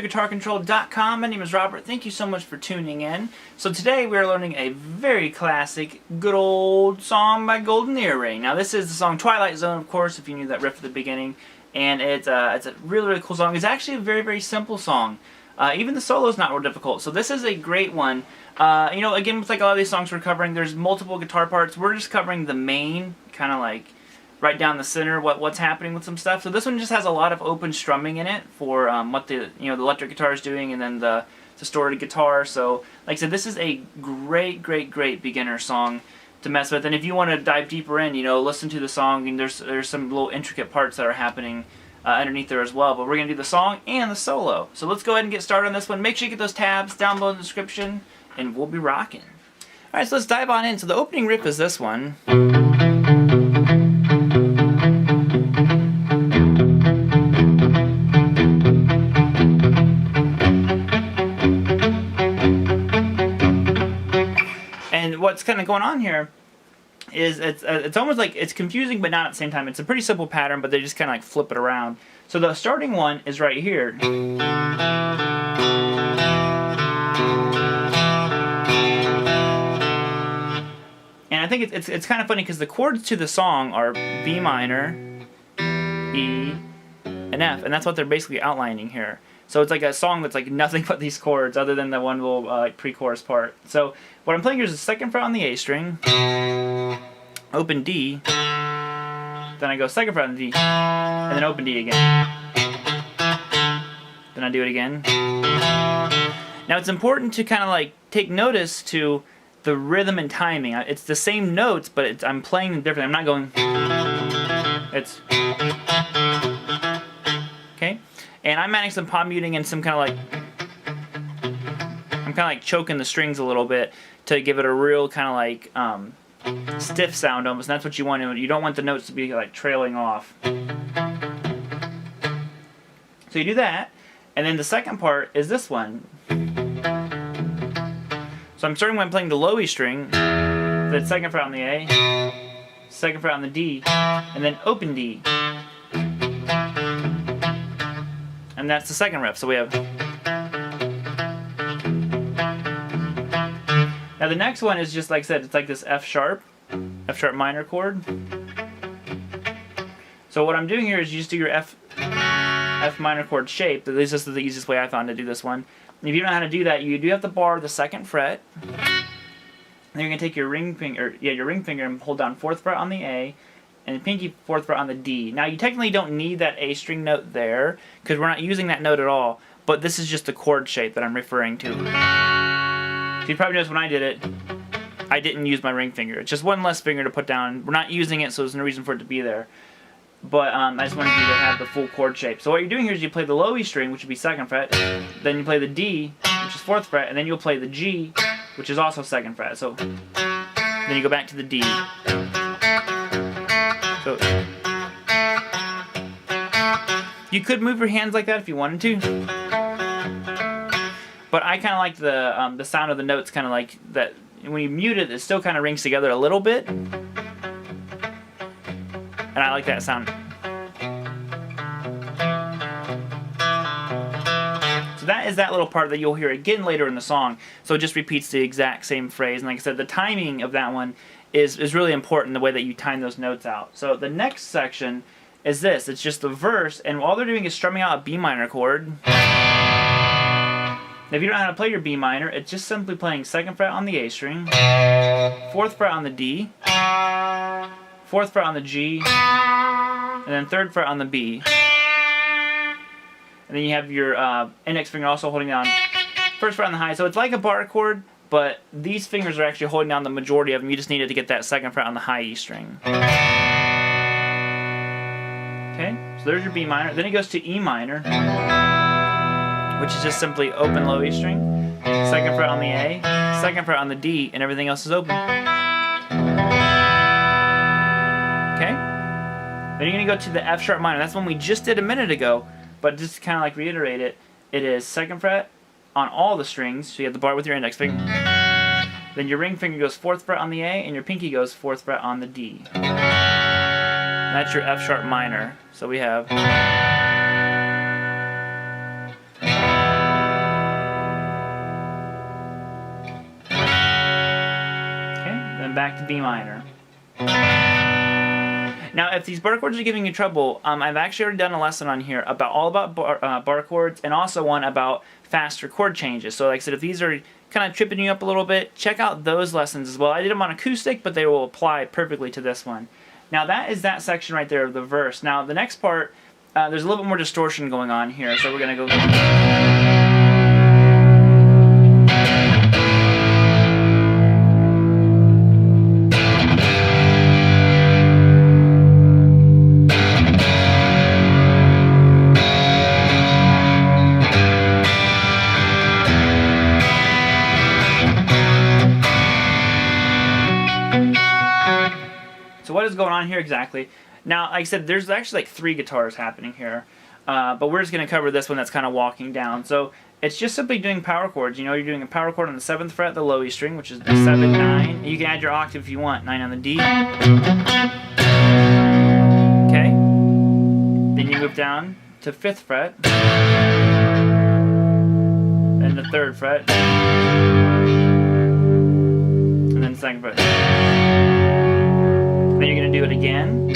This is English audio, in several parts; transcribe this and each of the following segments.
electricguitarcontrol.com. My name is Robert. Thank you so much for tuning in. So today we are learning a very classic, good old song by Golden Earring. Now this is the song Twilight Zone, of course, if you knew that riff at the beginning. And it's a really, really cool song. It's actually a very, very simple song. Even the solo is not real difficult. So this is a great one. You know, again, with like a lot of these songs we're covering, there's multiple guitar parts. We're just covering the main, kind of like right down the center, what's happening with some stuff. So this one just has a lot of open strumming in it for what the the electric guitar is doing, and then the distorted guitar. So like I said, this is a great, great, great beginner song to mess with. And if you want to dive deeper in, listen to the song, and there's some little intricate parts that are happening underneath there as well. But we're gonna do the song and the solo. So let's go ahead and get started on this one. Make sure you get those tabs down below in the description, and we'll be rocking. All right, so let's dive on in. So the opening riff is this one. And what's kind of going on here is it's almost like it's confusing, but not at the same time. It's a pretty simple pattern, but they just kind of like flip it around. So the starting one is right here. And I think it's kind of funny because the chords to the song are B minor, E, and F, and that's what they're basically outlining here. So it's like a song that's like nothing but these chords, other than the one little like pre-chorus part. So what I'm playing here is the second fret on the A string, open D, then I go second fret on the D, and then open D again. Then I do it again. Now it's important to kind of like take notice to the rhythm and timing. It's the same notes, but I'm playing them differently. I'm not going. It's okay. And I'm adding some palm muting and some kind of like, I'm kind of like choking the strings a little bit to give it a real kind of like stiff sound almost. And that's what you want. You don't want the notes to be like trailing off. So you do that, and then the second part is this one. So I'm starting when I'm playing the low E string, the second fret on the A, second fret on the D, and then open D. And that's the second riff. So we have. Now the next one is just like I said, it's like this F sharp minor chord. So what I'm doing here is you just do your F minor chord shape. This is the easiest way I found to do this one. And if you don't know how to do that, you do have to bar the second fret. Then you're gonna take your ring finger, and hold down fourth fret on the A, and pinky fourth fret on the D. Now you technically don't need that A string note there, because we're not using that note at all, but this is just the chord shape that I'm referring to. So you probably noticed when I did it, I didn't use my ring finger. It's just one less finger to put down. We're not using it, so there's no reason for it to be there. But I just wanted you to have the full chord shape. So what you're doing here is you play the low E string, which would be second fret, then you play the D, which is fourth fret, and then you'll play the G, which is also second fret. So then you go back to the D. So you could move your hands like that if you wanted to, but I kind of like the sound of the notes, kind of like that. When you mute it, it still kind of rings together a little bit, and I like that sound. So that is that little part that you'll hear again later in the song. So it just repeats the exact same phrase, and like I said, the timing of that one is really important, the way that you time those notes out. So the next section is this. It's just the verse, and all they're doing is strumming out a B minor chord. Now, if you don't know how to play your B minor, it's just simply playing second fret on the A string, fourth fret on the D, fourth fret on the G, and then third fret on the B. And then you have your index finger also holding down first fret on the high. So it's like a bar chord, but these fingers are actually holding down the majority of them. You just needed to get that second fret on the high E string. Okay, so there's your B minor. Then it goes to E minor, which is just simply open low E string, second fret on the A, second fret on the D, and everything else is open. Okay? Then you're going to go to the F sharp minor. That's one we just did a minute ago, but just to kind of like reiterate it, it is second fret on all the strings, so you have the bar with your index finger. Then your ring finger goes fourth fret on the A, and your pinky goes fourth fret on the D. And that's your F sharp minor. So we have then back to B minor. Now, if these bar chords are giving you trouble, I've actually already done a lesson on here about bar chords, and also one about faster chord changes. So like I said, if these are kind of tripping you up a little bit, check out those lessons as well. I did them on acoustic, but they will apply perfectly to this one. Now that is that section right there of the verse. Now the next part, there's a little bit more distortion going on here, so we're going to go... So what is going on here exactly? Now, like I said, there's actually like 3 guitars happening here, but we're just going to cover this one that's kind of walking down. So it's just simply doing power chords. You know, you're doing a power chord on the 7th fret, the low E string, which is the 7, 9. You can add your octave if you want, 9 on the D. Okay. Then you move down to 5th fret, then the 3rd fret, and then 2nd fret. Then you're going to do it again.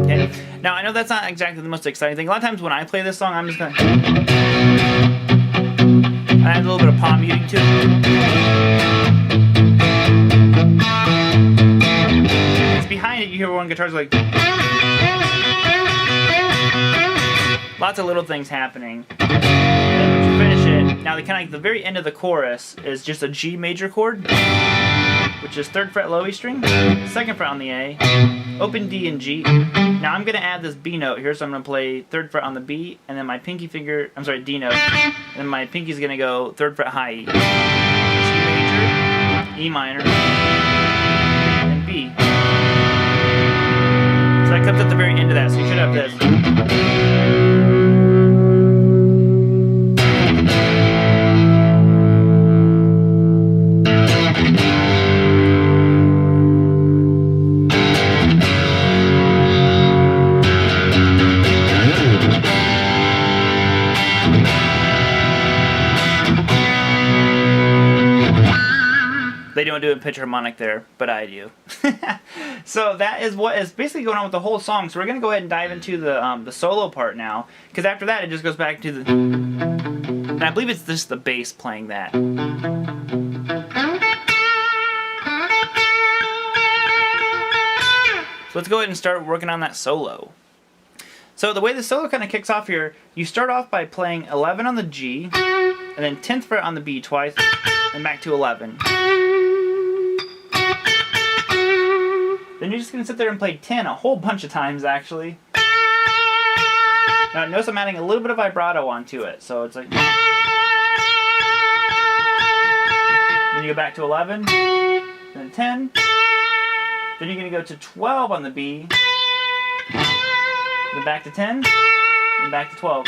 Okay. Now, I know that's not exactly the most exciting thing. A lot of times when I play this song, I'm just going to... I add a little bit of palm muting to it. Behind it, you hear one guitar's like... Lots of little things happening. And then once you finish it, now the kind of like the very end of the chorus is just a G major chord, which is 3rd fret low E string, 2nd fret on the A, open D and G. Now I'm going to add this B note here, so I'm going to play 3rd fret on the B, and then my pinky finger, I'm sorry, D note, and then my pinky's going to go 3rd fret high E. G major, E minor, and B. So that comes at the very end of that, so you should have this. They don't do it in pitch harmonic there, but I do. So that is what is basically going on with the whole song. So we're going to go ahead and dive into the solo part now, because after that it just goes back to the... And I believe it's just the bass playing that. So let's go ahead and start working on that solo. So the way the solo kind of kicks off here, you start off by playing 11 on the G, and then 10th fret on the B twice, and back to 11. Then you're just going to sit there and play 10 a whole bunch of times, actually. Now notice I'm adding a little bit of vibrato onto it, so it's like... Then you go back to 11, then 10, then you're going to go to 12 on the B, then back to 10, then back to 12.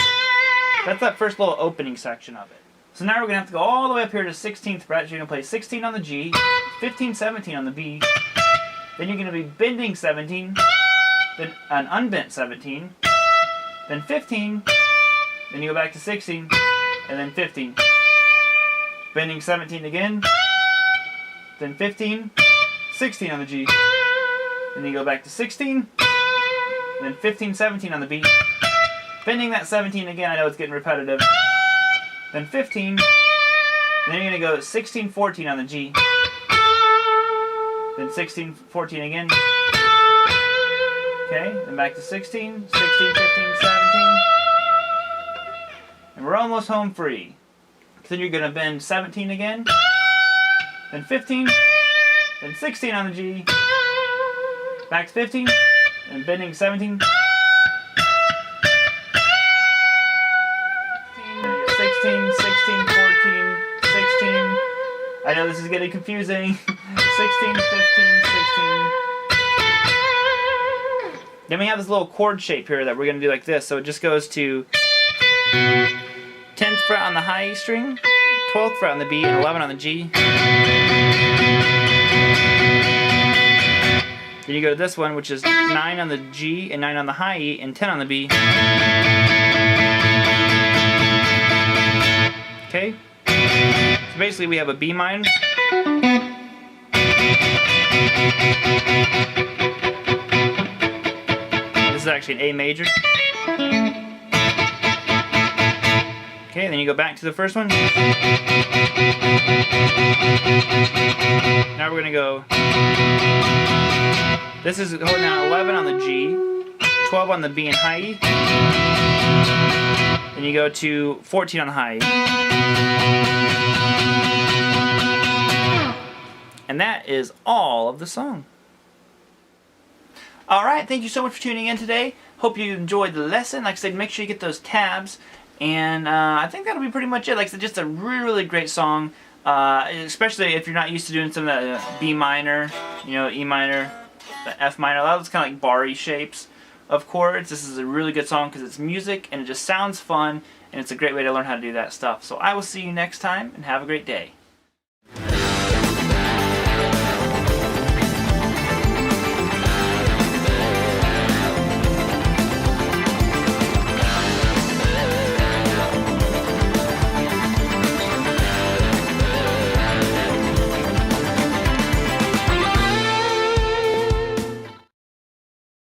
That's that first little opening section of it. So now we're going to have to go all the way up here to 16th fret. So you're going to play 16 on the G, 15, 17 on the B, then you're going to be bending 17, then an unbent 17, then 15, then you go back to 16, and then 15. Bending 17 again, then 15, 16 on the G, then you go back to 16, then 15, 17 on the B, bending that 17 again, I know it's getting repetitive, then 15, then you're going to go 16, 14 on the G, then 16, 14 again, okay, then back to 16, 16, 15, 17, and we're almost home free. Then you're going to bend 17 again, then 15, then 16 on the G, back to 15, and bending 17, 16, 16, 16, 14, 16, I know this is getting confusing, 16, 15, 16, then we have this little chord shape here that we're going to do like this, so it just goes to 10th fret on the high E string, 12th fret on the B, and 11 on the G. Then you go to this one, which is 9 on the G and 9 on the high E and 10 on the B. Okay? So basically we have a B minor. This is actually an A major. Okay, then you go back to the first one. Now we're going to go... This is holding down 11 on the G, 12 on the B and high E. Then you go to 14 on the high E. And that is all of the song. Alright, thank you so much for tuning in today. Hope you enjoyed the lesson. Like I said, make sure you get those tabs. And I think that'll be pretty much it. Like I said, just a really great song. Especially if you're not used to doing some of that B minor, you know, E minor, the F minor. A lot of those kind of like bar-y shapes of chords. This is a really good song because it's music and it just sounds fun. And it's a great way to learn how to do that stuff. So I will see you next time and have a great day.